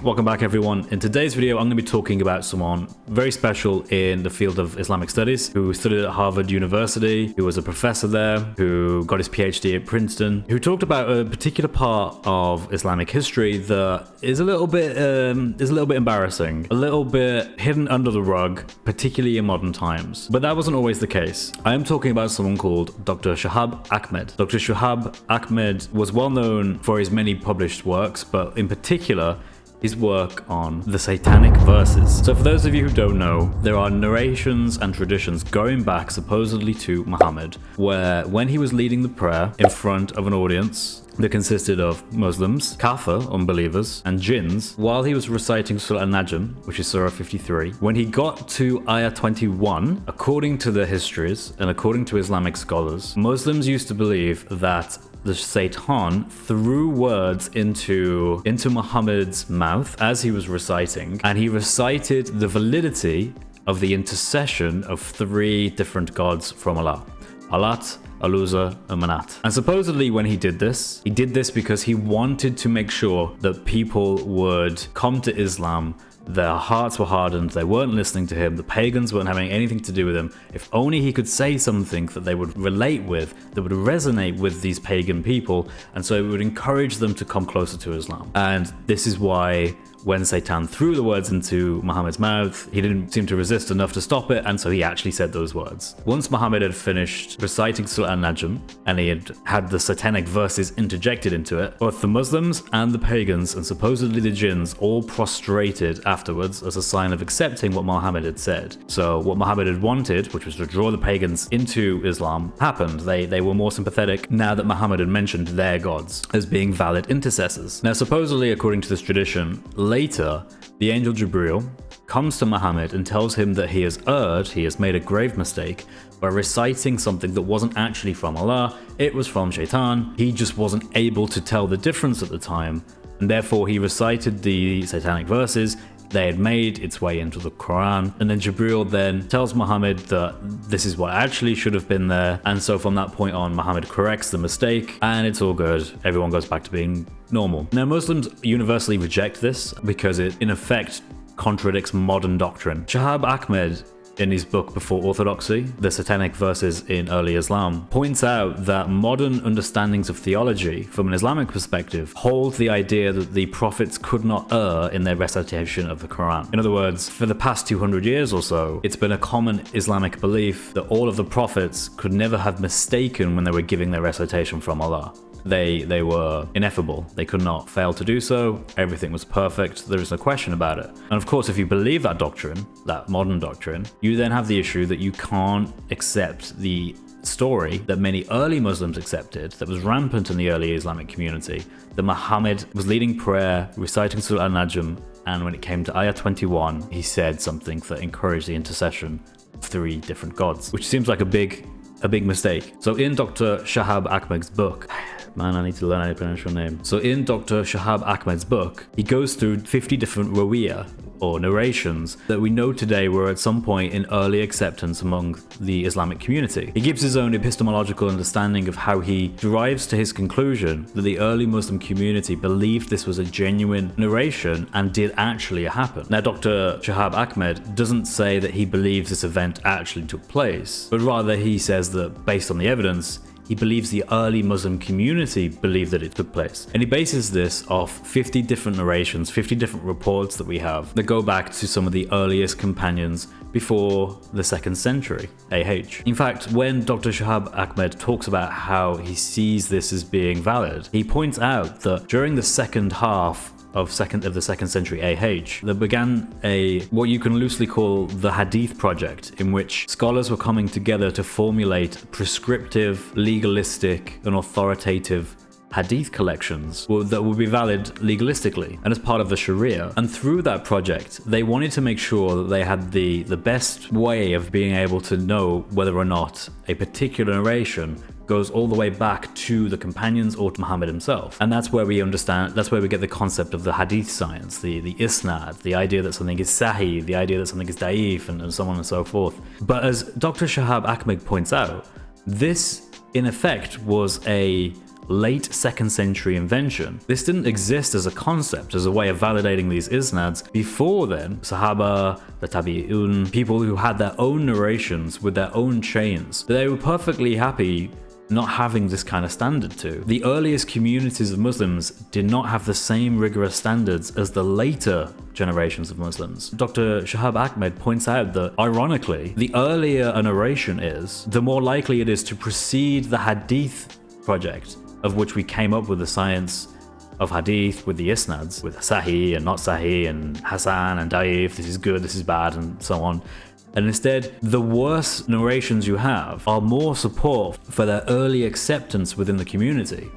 Welcome back everyone. In today's video I'm going to be talking about someone very special in the field of Islamic studies who studied at Harvard University, who was a professor there, who got his PhD at Princeton, who talked about a particular part of Islamic history that is a little bit embarrassing, a little bit hidden under the rug, particularly in modern times. But that wasn't always the case. I am talking about someone called Dr. Shahab Ahmed. Dr. Shahab Ahmed was well known for his many published works, but in particular his work on the Satanic Verses. So for those of you who don't know, there are narrations and traditions going back supposedly to Muhammad, where when he was leading the prayer in front of an audience that consisted of Muslims, Kafir, unbelievers, and jinns, while he was reciting Surah An-Najm, which is Surah 53, when he got to Ayah 21, according to the histories and according to Islamic scholars, Muslims used to believe that the Satan threw words into Muhammad's mouth as he was reciting, and he recited the validity of the intercession of three different gods from Allah: Allat, Al-Uzza, and Manat. And supposedly when he did this because he wanted to make sure that people would come to Islam. Their hearts were hardened, they weren't listening to him, the pagans weren't having anything to do with him. If only he could say something that they would relate with, that would resonate with these pagan people, and so it would encourage them to come closer to Islam. And this is why when Satan threw the words into Muhammad's mouth, he didn't seem to resist enough to stop it, and so he actually said those words. Once Muhammad had finished reciting Surah An-Najm, and he had the Satanic verses interjected into it, both the Muslims and the pagans, and supposedly the jinns, all prostrated afterwards as a sign of accepting what Muhammad had said. So what Muhammad had wanted, which was to draw the pagans into Islam, happened. They were more sympathetic now that Muhammad had mentioned their gods as being valid intercessors. Now supposedly, according to this tradition, later, the angel Jibreel comes to Muhammad and tells him that he has erred, he has made a grave mistake by reciting something that wasn't actually from Allah, it was from Shaitan. He just wasn't able to tell the difference at the time, and therefore he recited the Satanic verses. They had made its way into the Quran, and then Jibreel then tells Muhammad that this is what actually should have been there, and so from that point on Muhammad corrects the mistake and it's all good. Everyone goes back to being normal. Now Muslims universally reject this because it in effect contradicts modern doctrine. Shahab Ahmed, in his book Before Orthodoxy, The Satanic Verses in Early Islam, points out that modern understandings of theology from an Islamic perspective hold the idea that the prophets could not err in their recitation of the Quran. In other words, for the past 200 years or so, it's been a common Islamic belief that all of the prophets could never have mistaken when they were giving their recitation from Allah. They were ineffable. They could not fail to do so. Everything was perfect. There is no question about it. And of course, if you believe that doctrine, that modern doctrine, you then have the issue that you can't accept the story that many early Muslims accepted, that was rampant in the early Islamic community, that Muhammad was leading prayer, reciting Surah An-Najm, and when it came to Ayah 21, he said something that encouraged the intercession of three different gods, which seems like a big mistake. So in Dr. Shahab Ahmed's book, man, I need to learn how to pronounce your name. So in Dr. Shahab Ahmed's book, he goes through 50 different rawiyah, or narrations, that we know today were at some point in early acceptance among the Islamic community. He gives his own epistemological understanding of how he derives to his conclusion that the early Muslim community believed this was a genuine narration and did actually happen. Now, Dr. Shahab Ahmed doesn't say that he believes this event actually took place, but rather he says that based on the evidence, he believes the early Muslim community believed that it took place. And he bases this off 50 different narrations, 50 different reports that we have that go back to some of the earliest companions before the 2nd century AH. In fact, when Dr. Shahab Ahmed talks about how he sees this as being valid, he points out that during the second half of the 2nd century AH, there began what you can loosely call the Hadith Project, in which scholars were coming together to formulate prescriptive, legalistic, and authoritative hadith collections that would be valid legalistically and as part of the Sharia. And through that project, they wanted to make sure that they had the best way of being able to know whether or not a particular narration goes all the way back to the companions or to Muhammad himself. And that's where we get the concept of the hadith science, the isnad, the idea that something is sahih, the idea that something is da'if, and so on and so forth. But as Dr. Shahab Ahmed points out, this in effect was a late 2nd century invention. This didn't exist as a concept, as a way of validating these isnads. Before then, Sahaba, the Tabi'un, people who had their own narrations with their own chains, they were perfectly happy not having this kind of standard to. The earliest communities of Muslims did not have the same rigorous standards as the later generations of Muslims. Dr. Shahab Ahmed points out that, ironically, the earlier a narration is, the more likely it is to precede the Hadith project, of which we came up with the science of Hadith with the isnads, with Sahih and not Sahih and Hasan and Da'if, this is good, this is bad, and so on. And instead, the worse narrations you have are more support for their early acceptance within the community.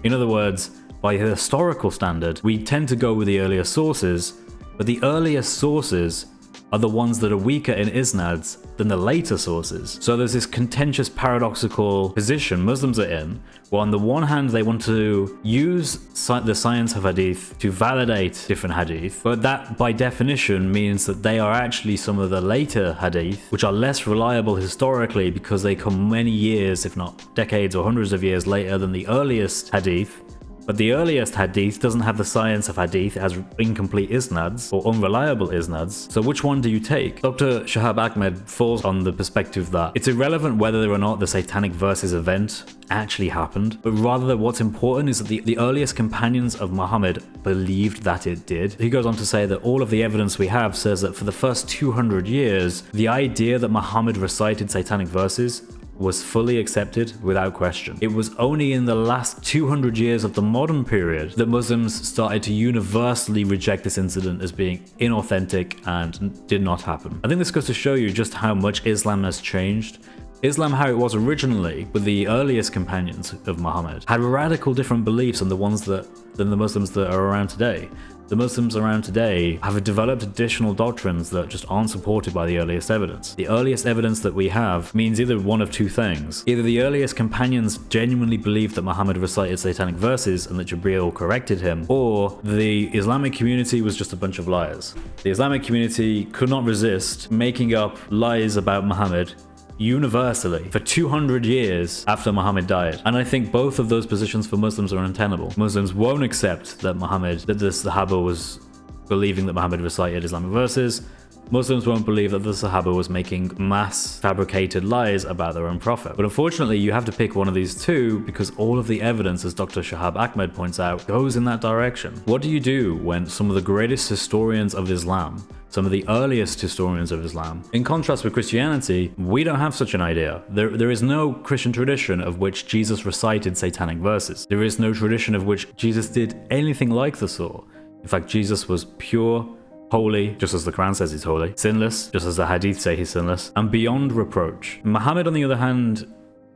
In other words, by historical standard, we tend to go with the earlier sources, but the earliest sources are the ones that are weaker in isnads than the later sources. So there's this contentious paradoxical position Muslims are in, where on the one hand they want to use the science of hadith to validate different hadith, but that by definition means that they are actually some of the later hadith, which are less reliable historically because they come many years, if not decades or hundreds of years later than the earliest hadith. But the earliest hadith doesn't have the science of hadith, it has incomplete isnads or unreliable isnads. So which one do you take? Dr. Shahab Ahmed falls on the perspective that it's irrelevant whether or not the satanic verses event actually happened, but rather what's important is that the earliest companions of Muhammad believed that it did. He goes on to say that all of the evidence we have says that for the first 200 years, the idea that Muhammad recited satanic verses was fully accepted without question. It was only in the last 200 years of the modern period that Muslims started to universally reject this incident as being inauthentic and did not happen. I think this goes to show you just how much Islam has changed. Islam, how it was originally with the earliest companions of Muhammad, had radical different beliefs than the Muslims that are around today. The Muslims around today have developed additional doctrines that just aren't supported by the earliest evidence. The earliest evidence that we have means either one of two things. Either the earliest companions genuinely believed that Muhammad recited satanic verses and that Jibreel corrected him, or the Islamic community was just a bunch of liars. The Islamic community could not resist making up lies about Muhammad universally for 200 years after Muhammad died. And I think both of those positions for Muslims are untenable. Muslims won't accept that the Sahaba was believing that Muhammad recited Islamic verses. Muslims won't believe that the Sahaba was making mass fabricated lies about their own prophet. But unfortunately, you have to pick one of these two because all of the evidence, as Dr. Shahab Ahmed points out, goes in that direction. What do you do when some of the greatest historians of Islam, some of the earliest historians of Islam, in contrast with Christianity, we don't have such an idea. There is no Christian tradition of which Jesus recited satanic verses. There is no tradition of which Jesus did anything like the sort. In fact, Jesus was pure, holy, just as the Quran says he's holy, sinless, just as the Hadith say he's sinless, and beyond reproach. Muhammad, on the other hand,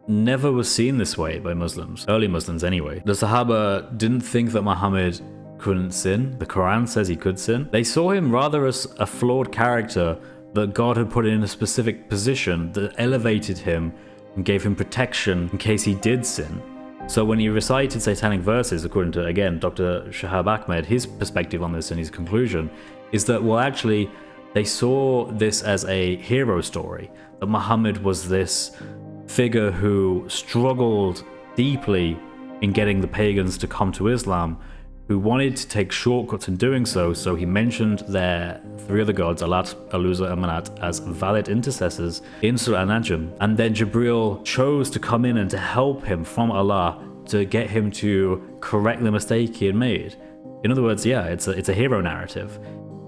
never was seen this way by Muslims, early Muslims anyway. The Sahaba didn't think that Muhammad couldn't sin. The Quran says he could sin. They saw him rather as a flawed character that God had put in a specific position that elevated him and gave him protection in case he did sin. So when he recited satanic verses, according to, again, Dr. Shahab Ahmed, his perspective on this and his conclusion is that, well, actually, they saw this as a hero story, that Muhammad was this figure who struggled deeply in getting the pagans to come to Islam, who wanted to take shortcuts in doing so. So he mentioned their three other gods, Alat, Al-Uzza, and Manat, as valid intercessors in Surah An-Najm. And then Jibreel chose to come in and to help him from Allah to get him to correct the mistake he had made. In other words, yeah, it's a hero narrative.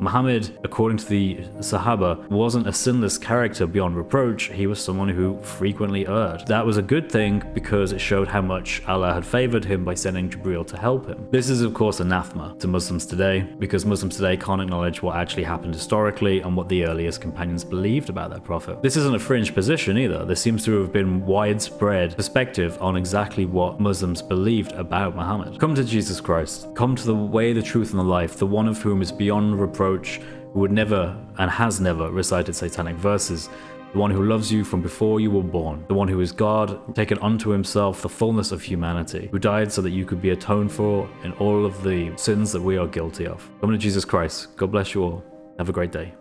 Muhammad, according to the Sahaba, wasn't a sinless character beyond reproach. He was someone who frequently erred. That was a good thing because it showed how much Allah had favored him by sending Jibreel to help him. This is, of course, anathema to Muslims today because Muslims today can't acknowledge what actually happened historically and what the earliest companions believed about their prophet. This isn't a fringe position either. There seems to have been widespread perspective on exactly what Muslims believed about Muhammad. Come to Jesus Christ. Come to the way, the truth, and the life, the one of whom is beyond reproach, who would never and has never recited satanic verses, the one who loves you from before you were born, the one who is God, taken unto himself the fullness of humanity, who died so that you could be atoned for in all of the sins that we are guilty of. Come to Jesus Christ. God bless you all. Have a great day.